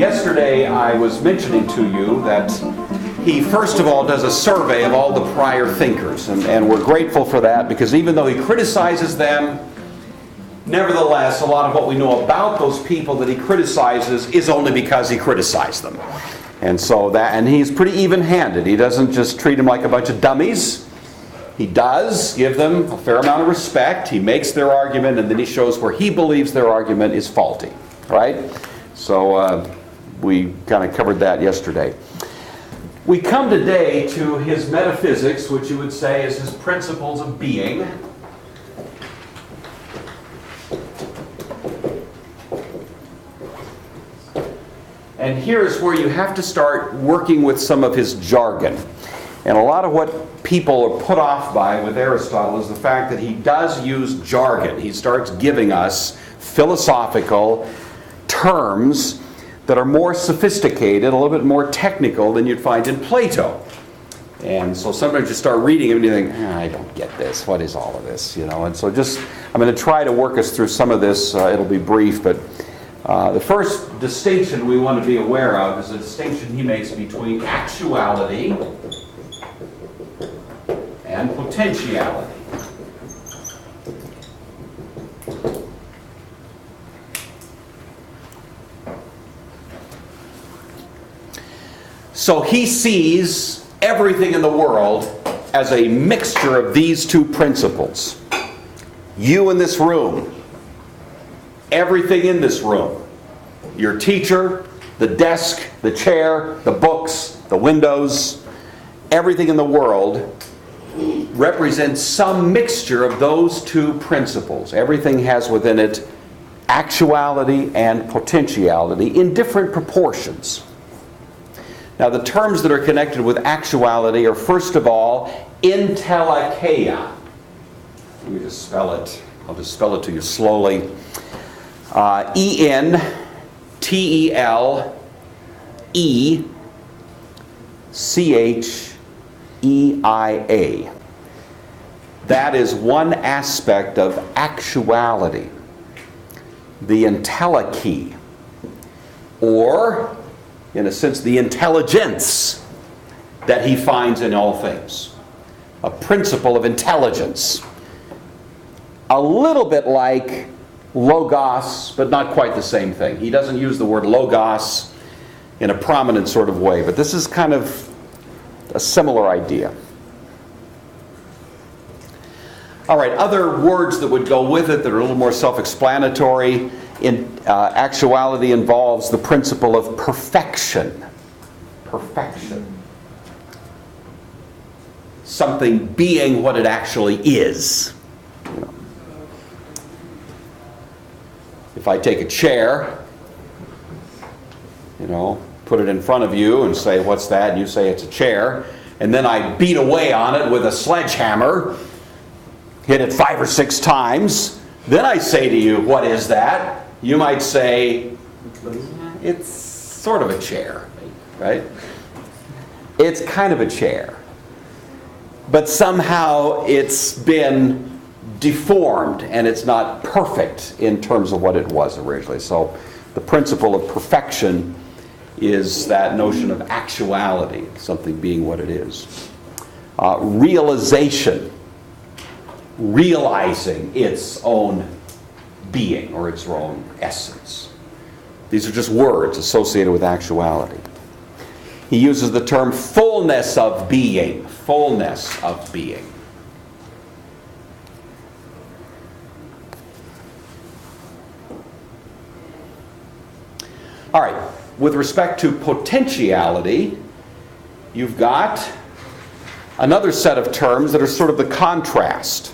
Yesterday I was mentioning to you that he first of all does a survey of all the prior thinkers, and we're grateful for that, because even though he criticizes them, nevertheless a lot of what we know about those people that he criticizes is only because he criticized them. And he's pretty even-handed. He doesn't just treat them like a bunch of dummies. He does give them a fair amount of respect. He makes their argument, and then he shows where he believes their argument is faulty. Right? So we kind of covered that yesterday. We come today to his metaphysics, which you would say is his principles of being. And here's where you have to start working with some of his jargon. And a lot of what people are put off by with Aristotle is the fact that he does use jargon. He starts giving us philosophical terms that are more sophisticated, a little bit more technical than you'd find in Plato. And so sometimes you start reading him and you think, I don't get this. What is all of this? And so I'm going to try to work us through some of this. It'll be brief, but the first distinction we want to be aware of is the distinction he makes between actuality and potentiality. So he sees everything in the world as a mixture of these two principles. You in this room, everything in this room, your teacher, the desk, the chair, the books, the windows, everything in the world represents some mixture of those two principles. Everything has within it actuality and potentiality in different proportions. Now, the terms that are connected with actuality are, first of all, entelikeia. Let me just spell it. I'll just spell it to you slowly. E-N-T-E-L-E-C-H-E-I-A. That is one aspect of actuality. The entelechy. Or, in a sense, the intelligence that he finds in all things. A principle of intelligence. A little bit like logos, but not quite the same thing. He doesn't use the word logos in a prominent sort of way, but this is kind of a similar idea. All right, other words that would go with it that are a little more self-explanatory. Actuality involves the principle of perfection. Perfection. Something being what it actually is. If I take a chair, put it in front of you and say, what's that? And you say it's a chair. And then I beat away on it with a sledgehammer, hit it 5 or 6 times. Then I say to you, what is that? You might say, it's sort of a chair, right? It's kind of a chair. But somehow it's been deformed and it's not perfect in terms of what it was originally. So the principle of perfection is that notion of actuality, something being what it is. Realization, realizing its own being or its own essence. These are just words associated with actuality. He uses the term fullness of being. Fullness of being. All right, with respect to potentiality, you've got another set of terms that are sort of the contrast.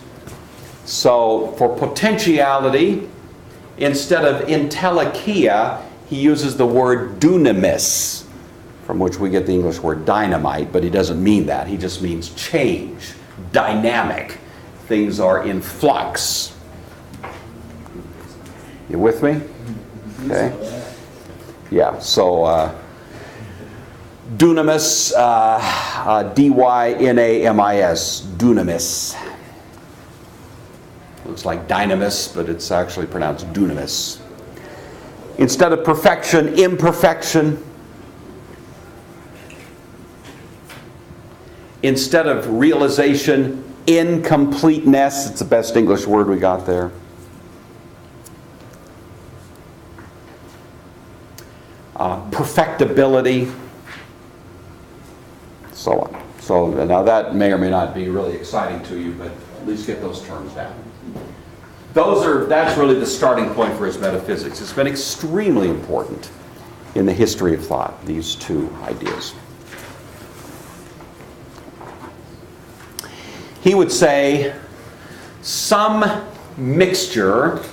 So for potentiality, instead of entelikeia, he uses the word dunamis, from which we get the English word dynamite, but he doesn't mean that. He just means change, dynamic. Things are in flux. You with me? Okay. Yeah, so dunamis, D-Y-N-A-M-I-S, dunamis. Looks like dynamis, but it's actually pronounced dunamis. Instead of perfection, imperfection. Instead of realization, incompleteness. It's the best English word we got there. Perfectibility. So on. So now that may or may not be really exciting to you, but at least get those terms down. That's really the starting point for his metaphysics. It's been extremely important in the history of thought, these two ideas. He would say some mixture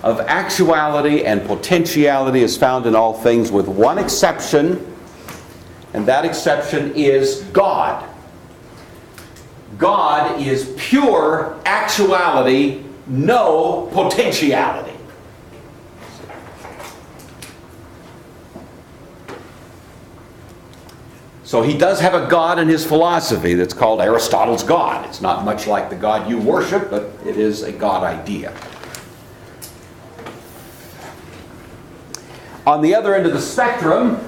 of actuality and potentiality is found in all things with one exception, and that exception is God. God is pure actuality, no potentiality. So he does have a God in his philosophy that's called Aristotle's God. It's not much like the God you worship, but it is a God idea. On the other end of the spectrum,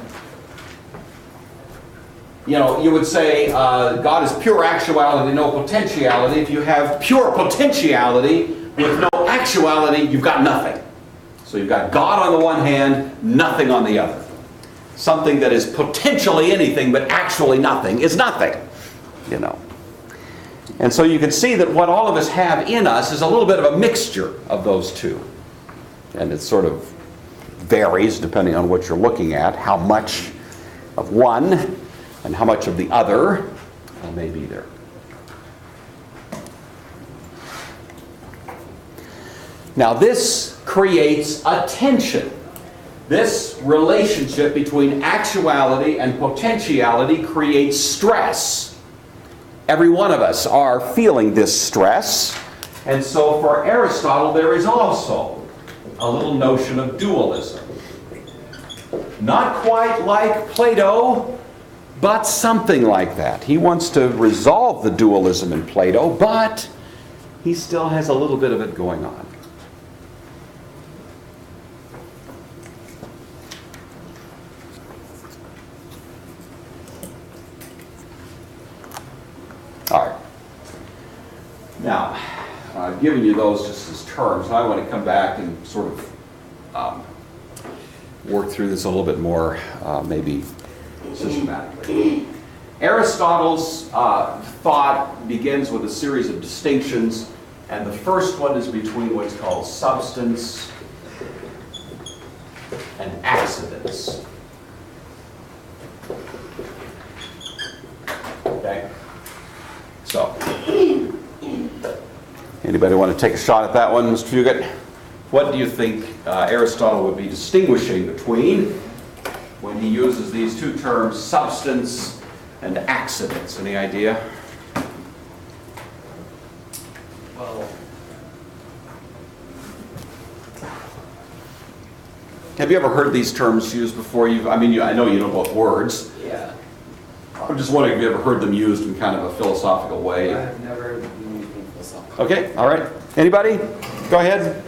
you would say God is pure actuality, no potentiality. If you have pure potentiality with no actuality, you've got nothing. So you've got God on the one hand, nothing on the other. Something that is potentially anything but actually nothing is nothing. And so you can see that what all of us have in us is a little bit of a mixture of those two. And it sort of varies depending on what you're looking at, how much of one and how much of the other may be there. Now this creates a tension. This relationship between actuality and potentiality creates stress. Every one of us are feeling this stress. And so for Aristotle, there is also a little notion of dualism. Not quite like Plato, but something like that. He wants to resolve the dualism in Plato, but he still has a little bit of it going on. All right. Now, I've given you those just as terms, and I want to come back and sort of work through this a little bit more, maybe systematically. Aristotle's thought begins with a series of distinctions, and the first one is between what's called substance and accidents. Okay? So, anybody want to take a shot at that one, Mr. Fugit? What do you think Aristotle would be distinguishing between when he uses these two terms, substance and accidents? Any idea? Well, have you ever heard these terms used before? I know you know both words. yeah, I'm just wondering if you ever heard them used in kind of a philosophical way. I've never heard of anything philosophical. Okay, all right. Anybody? Go ahead.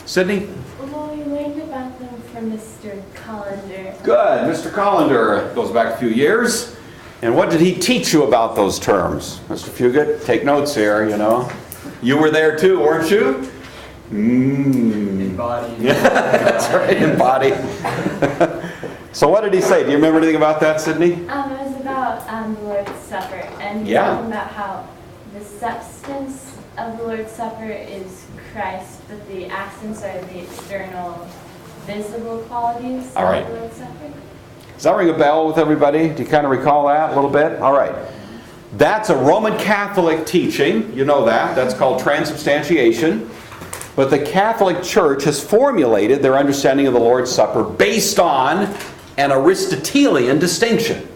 Sydney? Well, we learned about them from Mr. Collender. Good. Mr. Collender goes back a few years. And what did he teach you about those terms? Mr. Fugit, take notes here, You were there too, weren't you? Embodied. Yeah, that's right, embodied. So what did he say? Do you remember anything about that, Sydney? It was about the Lord's Supper, and he was talking about how the substance of the Lord's Supper is Christ, but the accents are the external, visible qualities All right. of the Lord's Supper. Does that ring a bell with everybody? Do you kind of recall that a little bit? All right. That's a Roman Catholic teaching. You know that. That's called transubstantiation. But the Catholic Church has formulated their understanding of the Lord's Supper based on an Aristotelian distinction.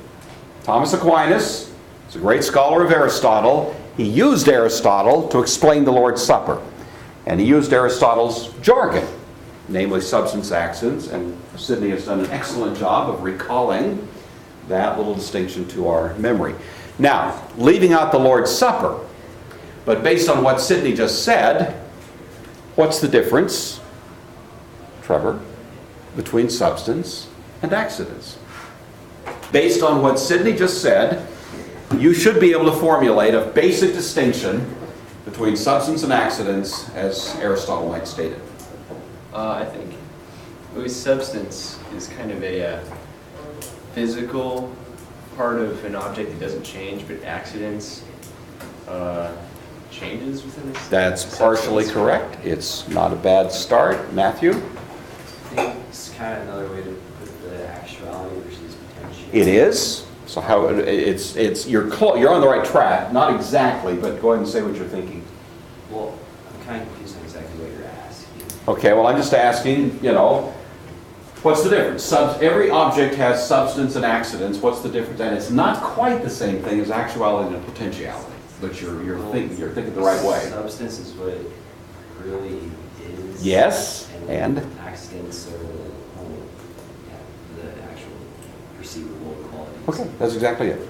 Thomas Aquinas is a great scholar of Aristotle. He used Aristotle to explain the Lord's Supper. And he used Aristotle's jargon, namely substance accents, and Sydney has done an excellent job of recalling that little distinction to our memory. Now, leaving out the Lord's Supper, but based on what Sydney just said, what's the difference, Trevor? between substance and accidents. Based on what Sidney just said, you should be able to formulate a basic distinction between substance and accidents as Aristotle might state it. I think at least substance is kind of a physical part of an object that doesn't change, but accidents changes within this. That's partially correct. It's not a bad start. Matthew? I think it's kind of another way to put the actuality versus potential. It is. So how you're on the right track. Not exactly, but go ahead and say what you're thinking. Well, I'm kind of confused on exactly what you're asking. Okay, well, I'm just asking, what's the difference? Every object has substance and accidents. What's the difference? And it's not quite the same thing as actuality and potentiality, but you're thinking the right way. Substance is what it really is. Yes, and? Accidents are the actual perceivable qualities. Okay, that's exactly it.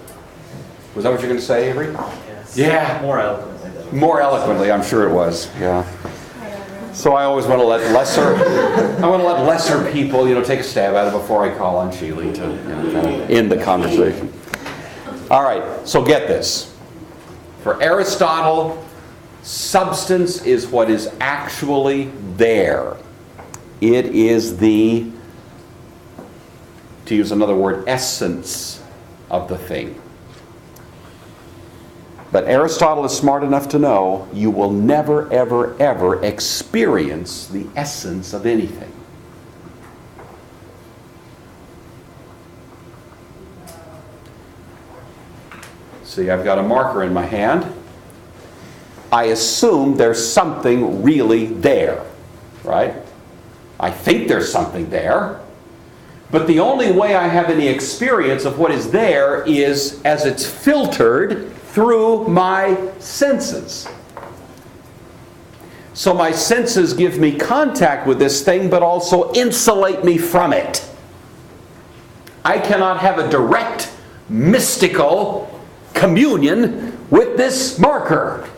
Was that what you're going to say, Avery? Yes. Yeah. More eloquently, though. More eloquently, I'm sure it was. Yeah. So I always want to let lesser people, take a stab at it before I call on Sheely to kind of end the conversation. All right, so get this. For Aristotle, substance is what is actually there. It is the, to use another word, essence of the thing. But Aristotle is smart enough to know you will never, ever, ever experience the essence of anything. See, I've got a marker in my hand. I assume there's something really there, right? I think there's something there. But the only way I have any experience of what is there is as it's filtered through my senses. So my senses give me contact with this thing, but also insulate me from it. I cannot have a direct, mystical communion with this marker.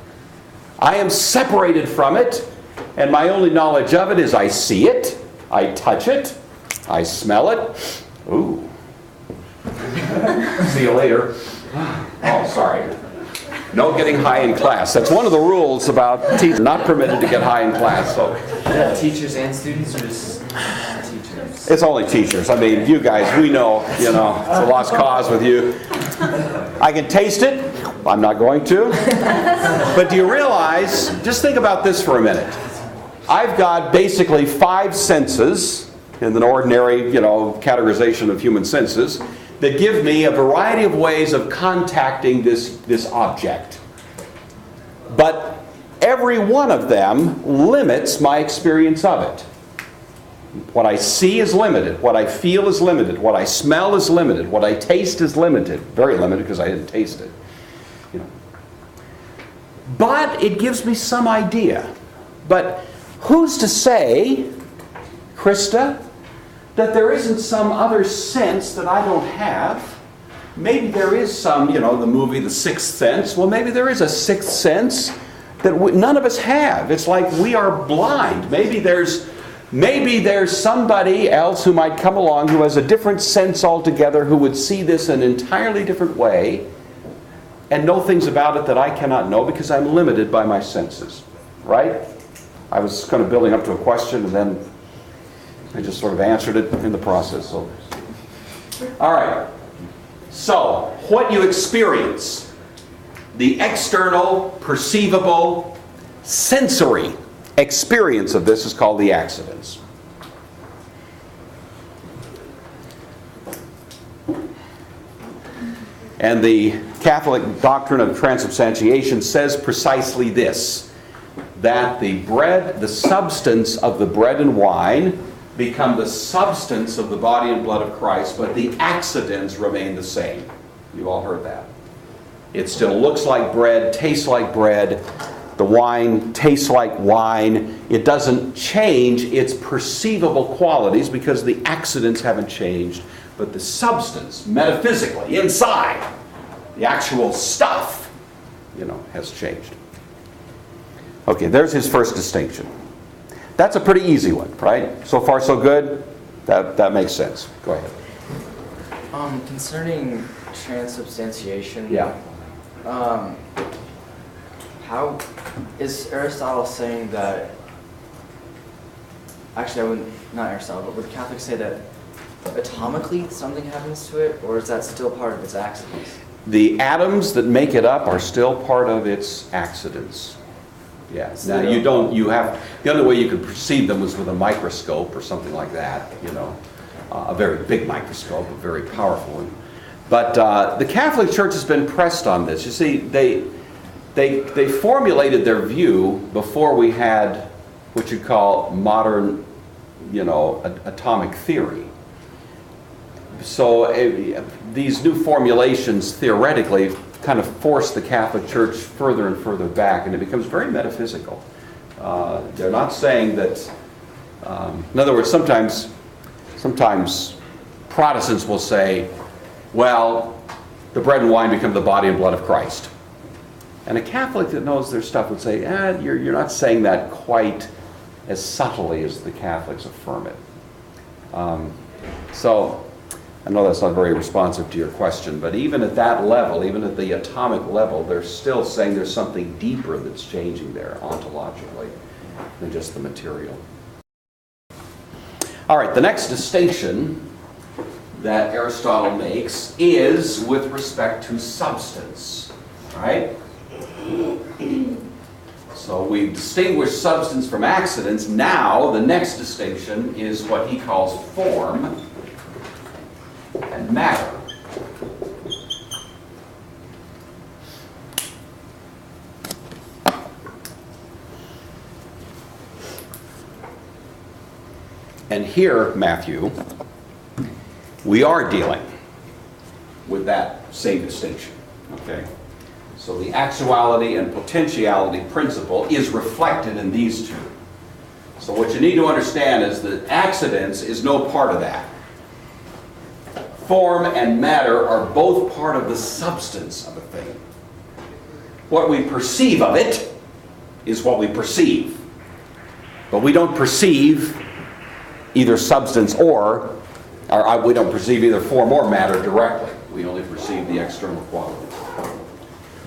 I am separated from it, and my only knowledge of it is I see it, I touch it, I smell it. Ooh. See you later. Oh, sorry. No getting high in class. That's one of the rules about teachers. Not permitted to get high in class. So. Teachers and students, or just teachers? It's only teachers. I mean, you guys, we know, it's a lost cause with you. I can taste it. I'm not going to. But do you realize, just think about this for a minute. I've got basically 5 senses in an ordinary, categorization of human senses that give me a variety of ways of contacting this object. But every one of them limits my experience of it. What I see is limited. What I feel is limited. What I smell is limited. What I taste is limited. Very limited because I didn't taste it. But it gives me some idea. But who's to say, Krista, that there isn't some other sense that I don't have? Maybe there is some, the movie The Sixth Sense. Well, maybe there is a sixth sense that none of us have. It's like we are blind. Maybe there's somebody else who might come along who has a different sense altogether, who would see this an entirely different way and know things about it that I cannot know because I'm limited by my senses. Right? I was kind of building up to a question and then I just sort of answered it in the process. So, all right. So, what you experience, the external, perceivable, sensory experience of this is called the accidents. And the Catholic doctrine of transubstantiation says precisely this, that the substance of the bread and wine become the substance of the body and blood of Christ, but the accidents remain the same. You've all heard that. It still looks like bread, tastes like bread. The wine tastes like wine. It doesn't change its perceivable qualities because the accidents haven't changed, but the substance, metaphysically, inside, the actual stuff, has changed. Okay, there's his first distinction. That's a pretty easy one, right? So far, so good? That makes sense. Go ahead. Concerning transubstantiation. Yeah. How is Aristotle saying that? Actually, I wouldn't. Not Aristotle, but would Catholics say that atomically something happens to it, or is that still part of its accidents? The atoms that make it up are still part of its accidents. Yeah. Now the only way you could perceive them was with a microscope or something like that, a very big microscope, a very powerful one. But the Catholic Church has been pressed on this. You see, they formulated their view before we had what you call modern, atomic theory. So these new formulations theoretically kind of force the Catholic Church further and further back, and it becomes very metaphysical. They're not saying that, in other words, sometimes Protestants will say, well, the bread and wine become the body and blood of Christ. And a Catholic that knows their stuff would say, you're not saying that quite as subtly as the Catholics affirm it. So I know that's not very responsive to your question, but even at that level, even at the atomic level, they're still saying there's something deeper that's changing there ontologically than just the material. All right, the next distinction that Aristotle makes is with respect to substance, right? So we've distinguished substance from accidents. Now the next distinction is what he calls form and matter. And here, Matthew, we are dealing with that same distinction, okay? So the actuality and potentiality principle is reflected in these two. So what you need to understand is that accidents is no part of that. Form and matter are both part of the substance of a thing. What we perceive of it is what we perceive. But we don't perceive either substance or we don't perceive either form or matter directly. We only perceive the external qualities.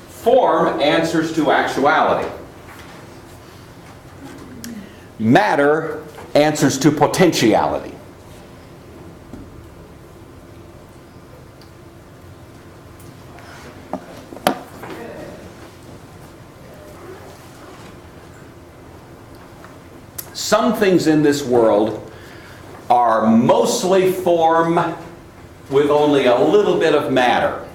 Form answers to actuality. Matter answers to potentiality. Some things in this world are mostly form with only a little bit of matter.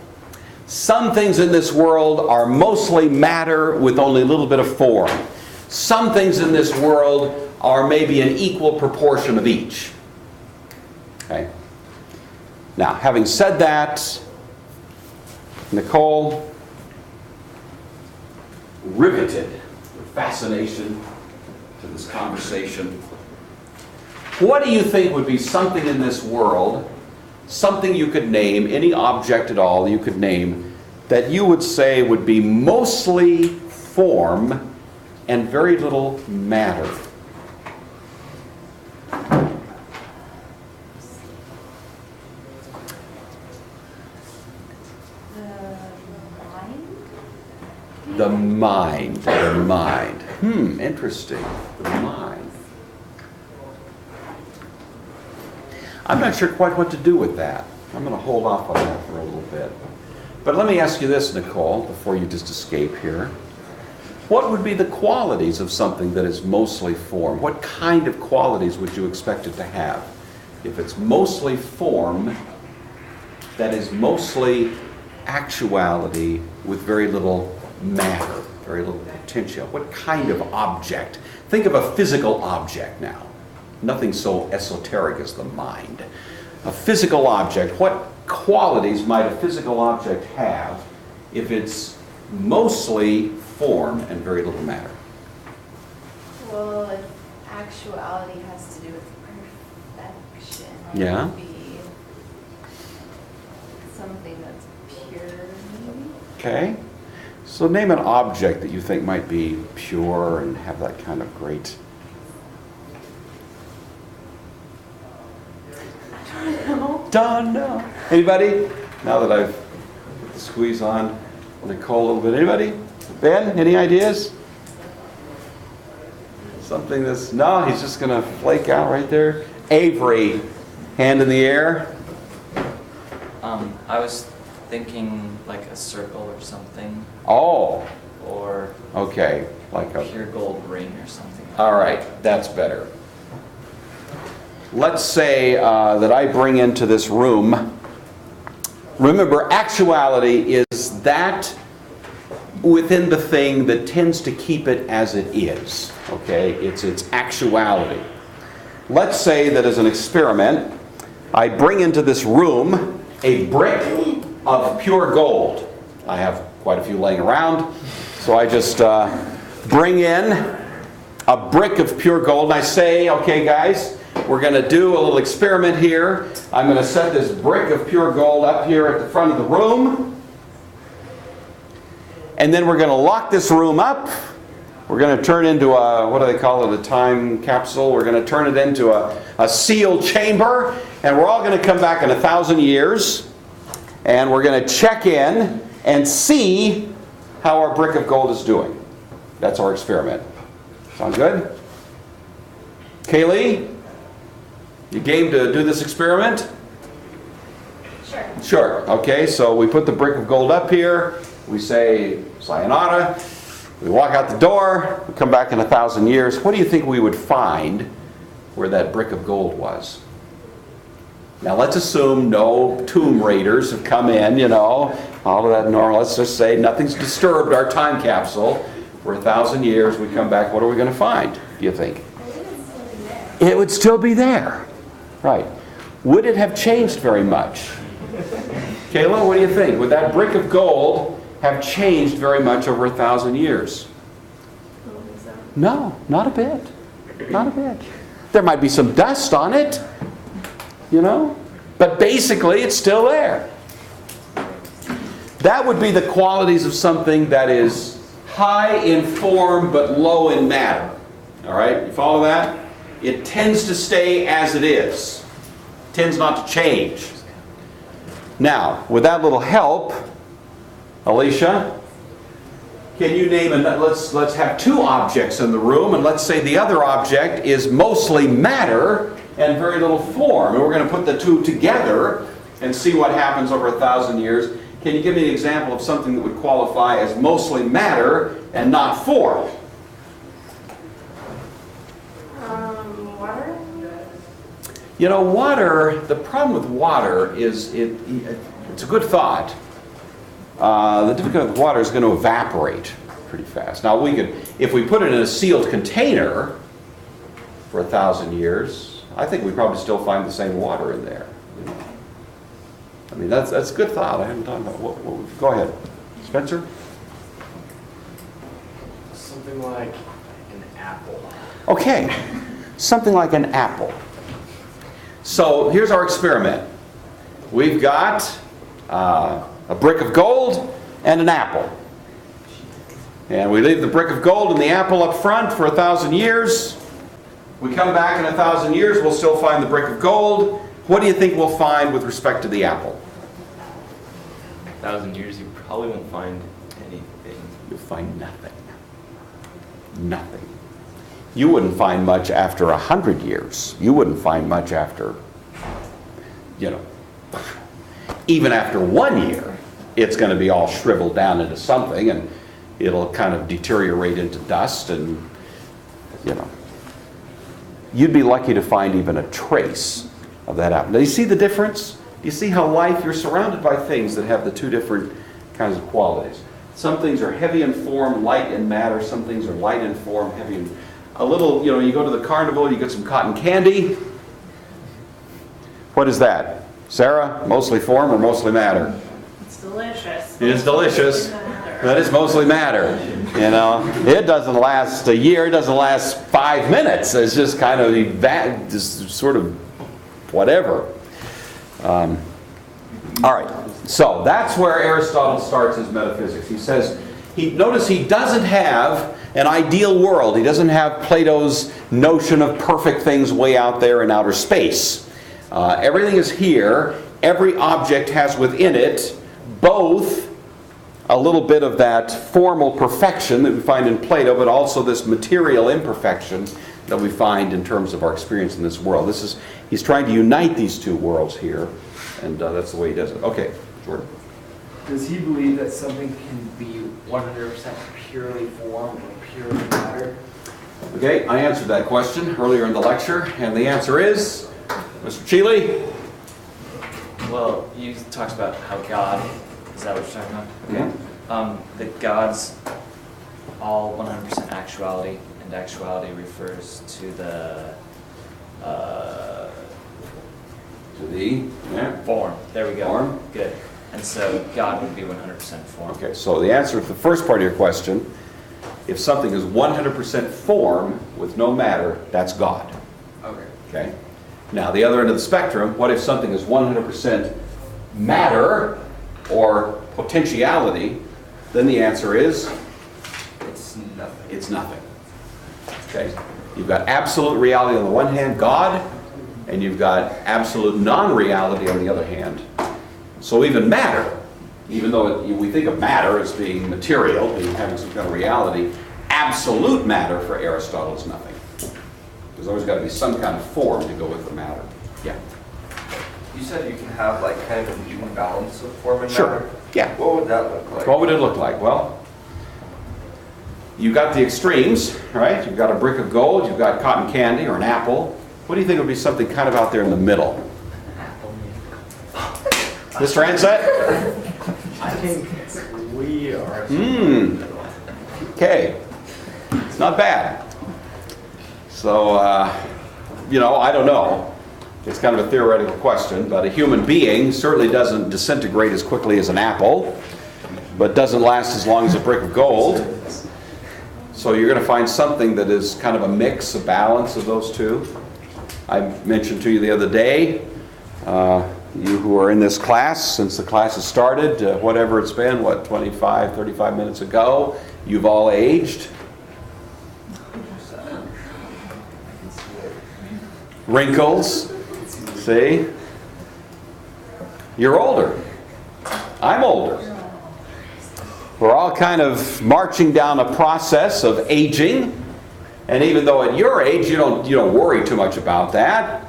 Some things in this world are mostly matter with only a little bit of form. Some things in this world are maybe an equal proportion of each. Okay? Now, having said that, Nicole, riveted with fascination to this conversation. What do you think would be something in this world, something you could name, any object at all you could name, that you would say would be mostly form and very little matter? The mind. Interesting. The mind. I'm not sure quite what to do with that. I'm going to hold off on that for a little bit. But let me ask you this, Nicole, before you just escape here. What would be the qualities of something that is mostly form? What kind of qualities would you expect it to have? If it's mostly form, that is mostly actuality with very little matter, very little potential. What kind of object? Think of a physical object now. Nothing so esoteric as the mind. A physical object, what qualities might a physical object have if it's mostly form and very little matter? Well, if actuality has to do with perfection, it Yeah. would be something that's pure, maybe? Okay. So name an object that you think might be pure and have that kind of great. done now. Anybody? Now that I've put the squeeze on Nicole a little bit. Anybody? Ben, any ideas? Something that's, no, he's just going to flake out right there. Avery, hand in the air. I was thinking like a circle or something, Oh, or okay. Like a a, pure gold ring or something. all right, that's better. Let's say that I bring into this room, remember, actuality is that within the thing that tends to keep it as it is. Okay, it's its actuality. Let's say that as an experiment, I bring into this room a brick of pure gold. I have quite a few laying around, so I just bring in a brick of pure gold, and I say, okay guys, we're going to do a little experiment here. I'm going to set this brick of pure gold up here at the front of the room, and then we're going to lock this room up. We're going to turn into a, what do they call it, a time capsule. We're going to turn it into a sealed chamber, and we're all going to come back in 1,000 years, and we're going to check in and see how our brick of gold is doing. That's our experiment. Sound good? Kaylee, you game to do this experiment? Sure. Sure. Okay, so we put the brick of gold up here. We say, sayonara. We walk out the door. We come back in 1,000 years. What do you think we would find where that brick of gold was? Now let's assume no tomb raiders have come in, you know, all of that normal. Let's just say nothing's disturbed our time capsule. For 1,000 years, we come back. What are we going to find, do you think? It would still be there. Right. Would it have changed very much? Kayla, what do you think? Would that brick of gold have changed very much over 1,000 years? No, not a bit. Not a bit. There might be some dust on it, you know, but basically it's still there. That would be the qualities of something that is high in form but low in matter. All right, you follow that? It tends to stay as it is. Tends not to change. Now, with that little help, Alicia, can you name, let's have two objects in the room, and let's say the other object is mostly matter and very little form. And we're going to put the two together and see what happens over 1,000 years. Can you give me an example of something that would qualify as mostly matter and not form? Water? You know, water, the problem with water is it's a good thought. The difficulty with water is going to evaporate pretty fast. Now, we could, if we put it in a sealed container for 1,000 years, I think we probably still find the same water in there. You know? I mean, that's a good thought. I haven't thought about what go ahead, Spencer. Something like an apple. Okay, something like an apple. So here's our experiment. We've got a brick of gold and an apple. And we leave the brick of gold and the apple up front for 1,000 years. We come back in 1,000 years, we'll still find the brick of gold. What do you think we'll find with respect to the apple? 1,000 years, you probably won't find anything. You'll find nothing. Nothing. You wouldn't find much after 100 years. You wouldn't find much after, you know, even after 1 year, it's going to be all shriveled down into something, and it'll kind of deteriorate into dust, and, you know, you'd be lucky to find even a trace of that apple. Now, you see the difference? Do you see how life, you're surrounded by things that have the two different kinds of qualities. Some things are heavy in form, light in matter. Some things are light in form, heavy in... A little, you know, you go to the carnival, you get some cotton candy. What is that? Sarah, mostly form or mostly matter? It's delicious. It is delicious. That is mostly matter. You know, it doesn't last a year. It doesn't last 5 minutes. It's just kind of just sort of whatever. All right. So that's where Aristotle starts his metaphysics. He says, notice he doesn't have an ideal world. He doesn't have Plato's notion of perfect things way out there in outer space. Everything is here every object has within it both a little bit of that formal perfection that we find in Plato, but also this material imperfection that we find in terms of our experience in this world. He's trying to unite these two worlds here, and that's the way he does it. Okay, Jordan. Does he believe that something can be 100% purely form or purely matter? Okay, I answered that question earlier in the lecture, and the answer is, Mr. Cheeley? Well, you talked about how God, is that what you're talking about? Yeah. That God's all 100% actuality, and actuality refers to the form. There we go. Form. Good. And so God would be 100% form. Okay, so the answer to the first part of your question, if something is 100% form with no matter, that's God. Okay? Now, the other end of the spectrum, what if something is 100% matter or potentiality? Then the answer is? It's nothing. It's nothing. Okay? You've got absolute reality on the one hand, God, and you've got absolute non-reality on the other hand. So even matter, even though we think of matter as being material, being having some kind of reality, absolute matter for Aristotle is nothing. There's always got to be some kind of form to go with the matter. Yeah. You said you can have like kind of an even balance of form and Sure. matter. Yeah. What would that look like? What would it look like? Well, you've got the extremes, right? You've got a brick of gold, you've got cotton candy or an apple. What do you think would be something kind of out there in the middle? Mr. Ansett? I think we are. Okay. It's not bad. So, I don't know. It's kind of a theoretical question, but a human being certainly doesn't disintegrate as quickly as an apple, but doesn't last as long as a brick of gold. So you're going to find something that is kind of a mix, a balance of those two. I mentioned to you the other day, you who are in this class, since the class has started, whatever it's been, 25, 35 minutes ago, you've all aged. Wrinkles, see? You're older. I'm older. We're all kind of marching down a process of aging, and even though at your age you don't worry too much about that,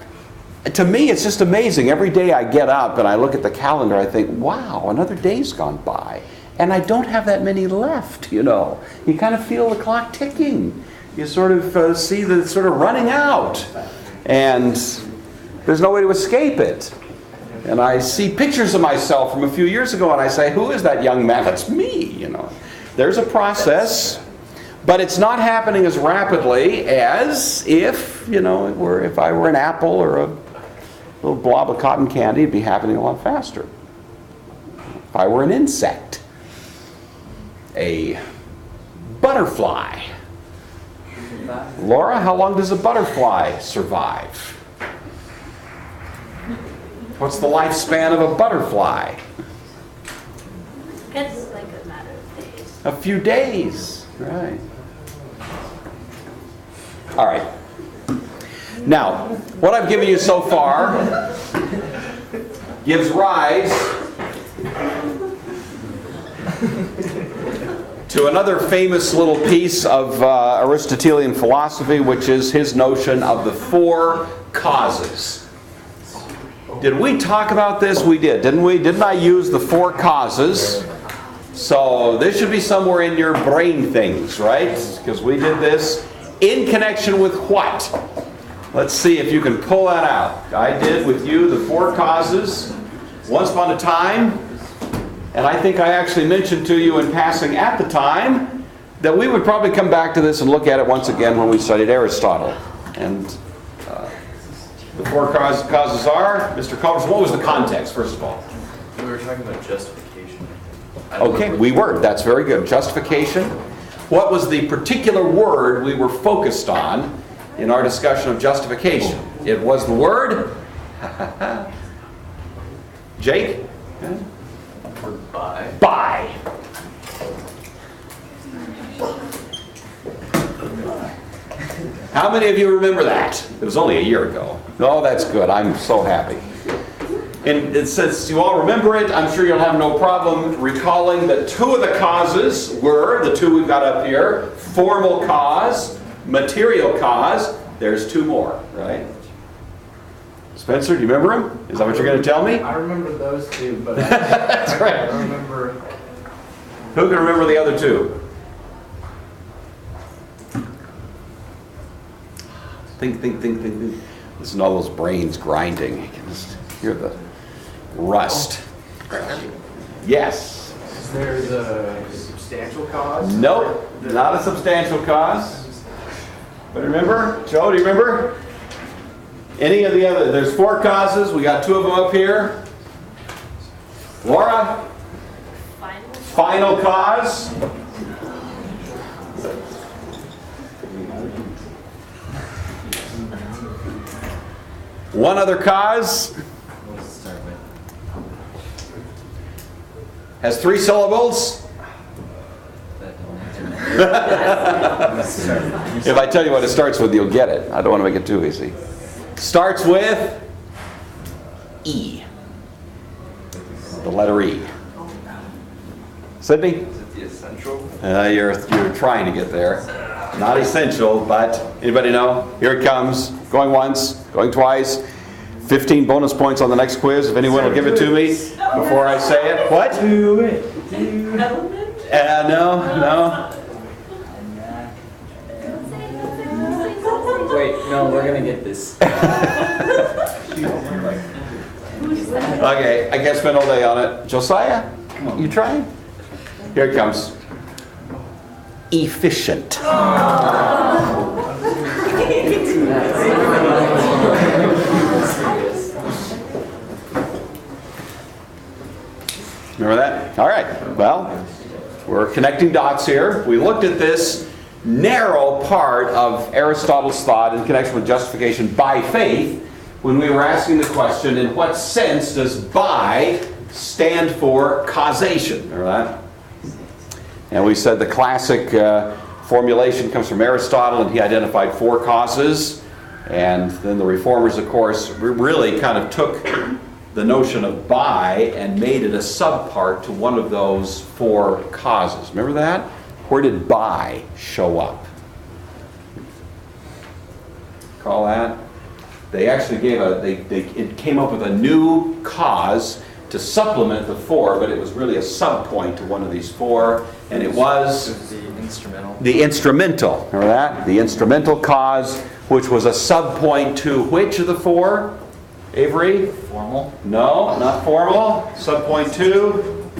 to me it's just amazing. Every day I get up and I look at the calendar, I think, wow, another day's gone by, and I don't have that many left. You kind of feel the clock ticking. You sort of see that it's sort of running out, and there's no way to escape it. And I see pictures of myself from a few years ago, and I say, who is that young man? That's me, There's a process, but it's not happening as rapidly as if I were an apple or a little blob of cotton candy, it'd be happening a lot faster. If I were an insect, a butterfly. Laura, how long does a butterfly survive? What's the lifespan of a butterfly? It's like a matter of days. A few days, right. All right. Now, what I've given you so far gives rise to another famous little piece of Aristotelian philosophy, which is his notion of the four causes. Did we talk about this? We did, didn't we? Didn't I use the four causes? So this should be somewhere in your brain things, right? Because we did this in connection with what? Let's see if you can pull that out. I did with you the four causes once upon a time. And I think I actually mentioned to you in passing at the time that we would probably come back to this and look at it once again when we studied Aristotle. And the four causes are, Mr. Culver's, what was the context, first of all? We were talking about justification. Okay, we were. That's very good. Justification. What was the particular word we were focused on in our discussion of justification? It was the word? Jake? By. By. How many of you remember that? It was only a year ago. Oh, that's good. I'm so happy. And since you all remember it, I'm sure you'll have no problem recalling that two of the causes were, the two we've got up here, formal cause, material cause. There's two more, right? Spencer, do you remember them? Is that what you're going to tell me? I remember those two, but That's right. I don't remember. Who can remember the other two? Think. Listen to all those brains grinding. You can just hear the rust. Yes. Is there the substantial cause? Nope, not a substantial cause. But remember, Joe, do you remember? Any of the other, there's four causes. We got two of them up here. Laura? Final cause. One other cause. Has three syllables. If I tell you what it starts with, you'll get it. I don't want to make it too easy. Starts with E. The letter E. Sydney? Is it the essential? You're trying to get there. Not essential, but anybody know? Here it comes. Going once, going twice. 15 bonus points on the next quiz. If anyone will give it to me before I say it. What? Do it. No. Wait, no, we're gonna get this. Okay, I can't spend all day on it. Josiah, you trying? Here it comes. Efficient. Remember that? All right. Well, we're connecting dots here. We looked at this narrow part of Aristotle's thought in connection with justification by faith when we were asking the question, in what sense does by stand for causation? Remember that? And we said the classic formulation comes from Aristotle, and he identified four causes. And then the reformers, of course, really kind of took the notion of by and made it a subpart to one of those four causes. Remember that? Where did by show up? Call that? They actually gave it came up with a new cause to supplement the four, but it was really a subpoint to one of these four, and it was The instrumental. the instrumental. Remember that? The instrumental cause, which was a subpoint to which of the four? Avery? Formal. No, not formal. Subpoint to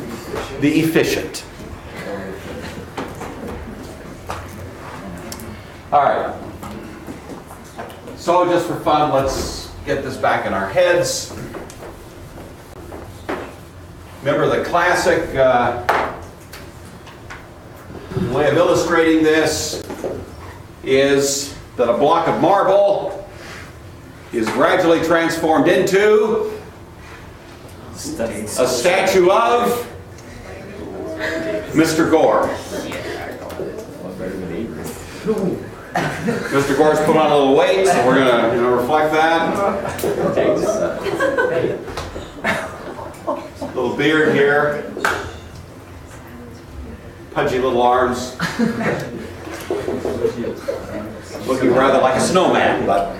the efficient. All right. So just for fun, let's get this back in our heads. Remember the classic way of illustrating this is that a block of marble is gradually transformed into a statue of Mr. Gore. Mr. Gore's put on a little weight, so we're going to reflect that. Little beard here. Pudgy little arms. Looking rather like a snowman, but...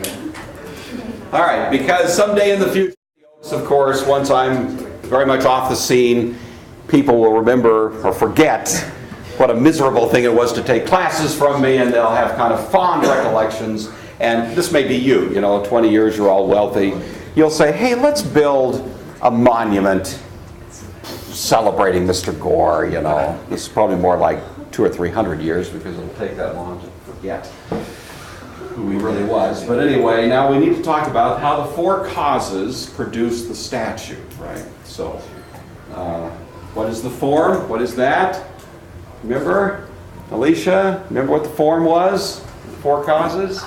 All right, because someday in the future, of course, once I'm very much off the scene, people will remember or forget what a miserable thing it was to take classes from me, and they'll have kind of fond recollections. And this may be you, 20 years, you're all wealthy. You'll say, hey, let's build a monument celebrating Mr. Gore, This is probably more like 200 or 300 years because it'll take that long to forget who he really was. But anyway, now we need to talk about how the four causes produce the statue, right? So, what is the form? What is that? Remember? Alicia, remember what the form was? The four causes?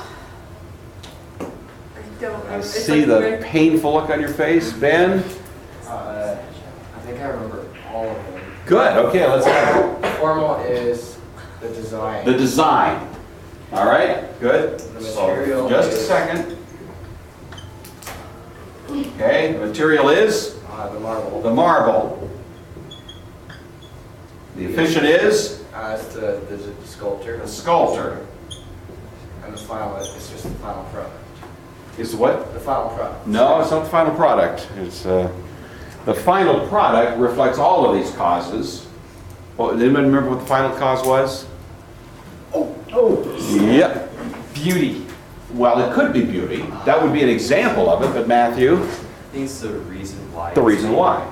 I see the painful look on your face. Ben? I think I remember all of them. Good, okay, let's have it. Formal is the design. The design. All right, good. The material Just a is- second. Okay, the material is? The marble. The marble. The efficient is? It's the sculptor. The sculptor. And the final, it's just the final product. Is what? The final product. No, it's not the final product. It's the final product reflects all of these causes. Well, does anybody remember what the final cause was? Yep. Beauty. Well, it could be beauty. That would be an example of it, but Matthew, I think it's the reason why. the reason why.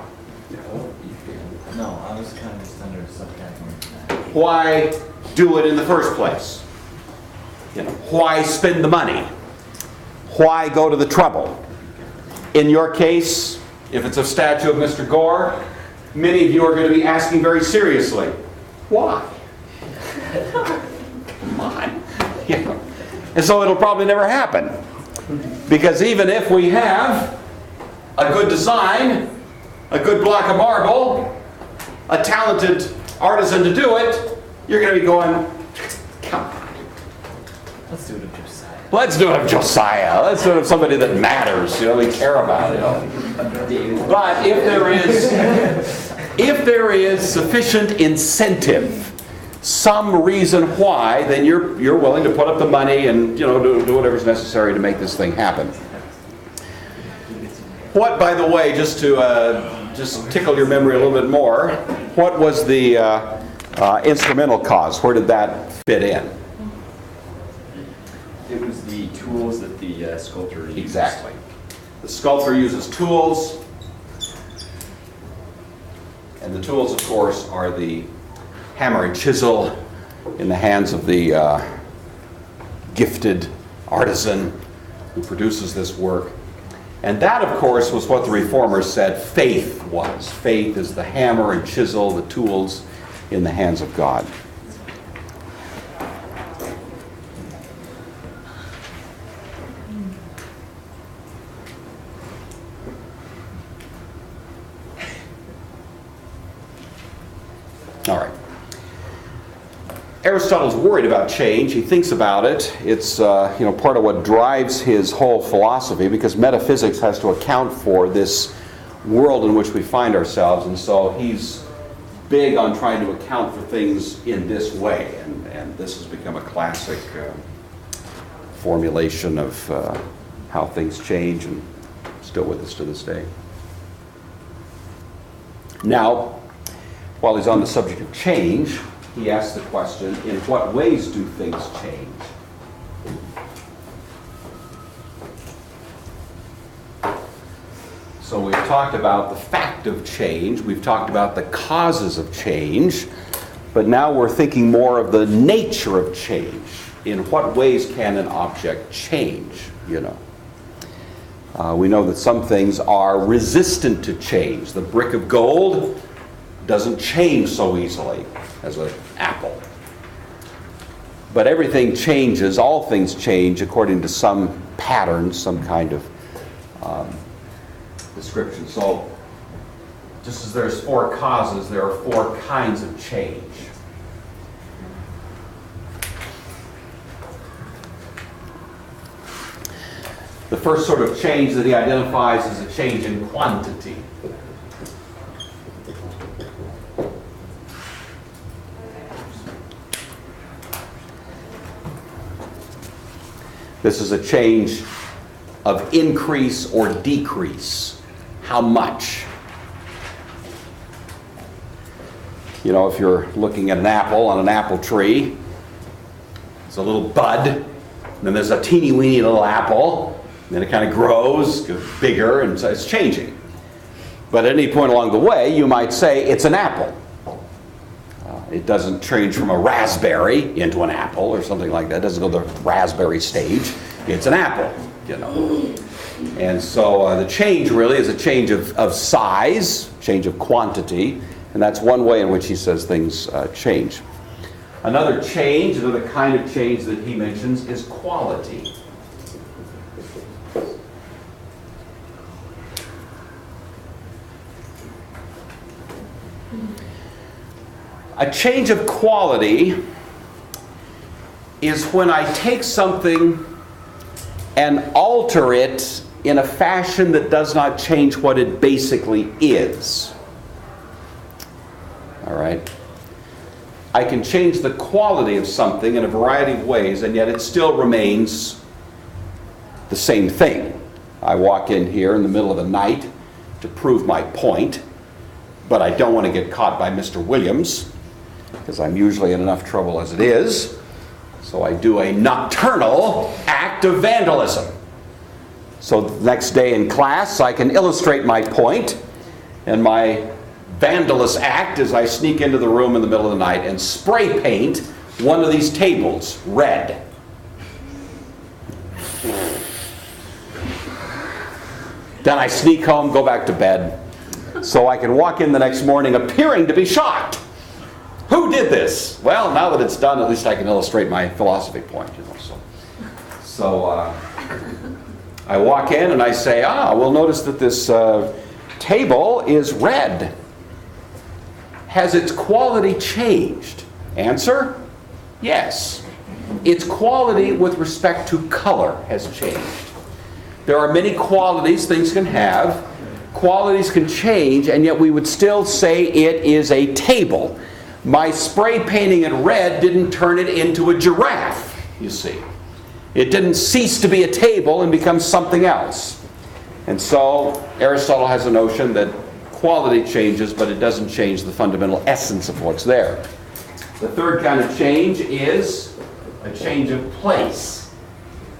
No, I was kind of just under a subcategory. Why do it in the first place? You know, why spend the money? Why go to the trouble? In your case, if it's a statue of Mr. Gore, many of you are going to be asking very seriously, why? Come on. You know. And so it'll probably never happen. Because even if we have a good design, a good block of marble, a talented artisan to do it, you're going to be going, come on. Let's do it of Josiah. Let's do it of Josiah. Let's do it of somebody that matters, we care about, But if there is sufficient incentive, some reason why, then you're willing to put up the money and do whatever's necessary to make this thing happen. What, by the way, just to just tickle your memory a little bit more, what was the instrumental cause? Where did that fit in? It was the tools that the sculptor used. Exactly. The sculptor uses tools, and the tools, of course, are the hammer and chisel in the hands of the gifted artisan who produces this work. And that, of course, was what the Reformers said faith was. Faith is the hammer and chisel, the tools in the hands of God. All right. Aristotle's worried about change. He thinks about it. It's part of what drives his whole philosophy, because metaphysics has to account for this world in which we find ourselves, and so he's big on trying to account for things in this way, and this has become a classic formulation of how things change, and still with us to this day. Now, while he's on the subject of change, he asks the question, in what ways do things change? So we've talked about the fact of change, we've talked about the causes of change, but now we're thinking more of the nature of change. In what ways can an object change, we know that some things are resistant to change. The brick of gold doesn't change so easily as an apple. But everything changes, all things change according to some pattern, some kind of description. So, just as there's 4 causes, there are 4 kinds of change. The first sort of change that he identifies is a change in quantity. This is a change of increase or decrease. How much? If you're looking at an apple on an apple tree, it's a little bud, and then there's a teeny weeny little apple, and then it kind of grows, gets bigger, and so it's changing. But at any point along the way, you might say it's an apple. It doesn't change from a raspberry into an apple or something like that. It doesn't go to the raspberry stage. It's an apple, And so the change really is a change of size, change of quantity, and that's one way in which he says things change. Another change, another kind of change that he mentions is quality. A change of quality is when I take something and alter it in a fashion that does not change what it basically is. All right? I can change the quality of something in a variety of ways, and yet it still remains the same thing. I walk in here in the middle of the night to prove my point, but I don't want to get caught by Mr. Williams, because I'm usually in enough trouble as it is. So I do a nocturnal act of vandalism. So the next day in class, I can illustrate my point, and my vandalous act is I sneak into the room in the middle of the night and spray paint one of these tables red. Then I sneak home, go back to bed, so I can walk in the next morning appearing to be shocked. Who did this? Well, now that it's done, at least I can illustrate my philosophy point. So I walk in and I say, we'll notice that this table is red. Has its quality changed? Answer, yes. Its quality with respect to color has changed. There are many qualities things can have. Qualities can change, and yet we would still say it is a table. My spray painting it red didn't turn it into a giraffe, you see. It didn't cease to be a table and become something else. And so Aristotle has a notion that quality changes, but it doesn't change the fundamental essence of what's there. The third kind of change is a change of place,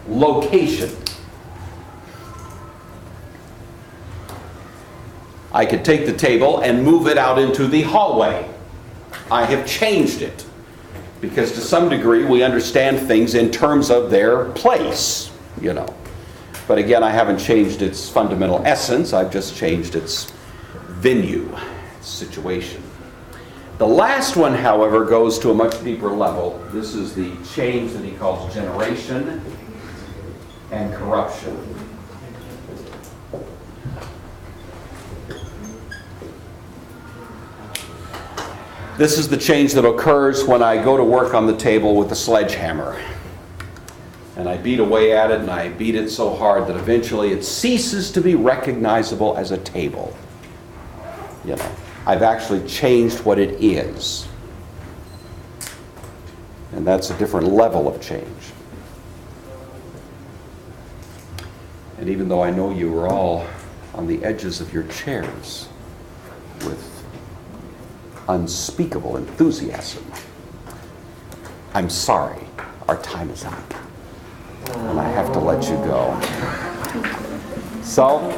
location. I could take the table and move it out into the hallway. I have changed it, because to some degree we understand things in terms of their place, you know. But again, I haven't changed its fundamental essence, I've just changed its venue, situation. The last one, however, goes to a much deeper level. This is the change that he calls generation and corruption. This is the change that occurs when I go to work on the table with a sledgehammer. And I beat away at it, and I beat it so hard that eventually it ceases to be recognizable as a table. You know, I've actually changed what it is. And that's a different level of change. And even though I know you are all on the edges of your chairs with unspeakable enthusiasm, I'm sorry, our time is up. And I have to let you go. So,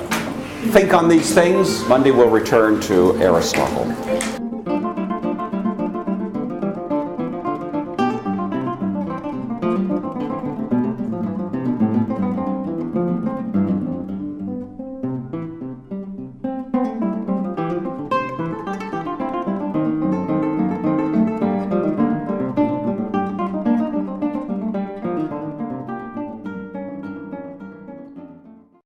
think on these things. Monday we'll return to Aristotle.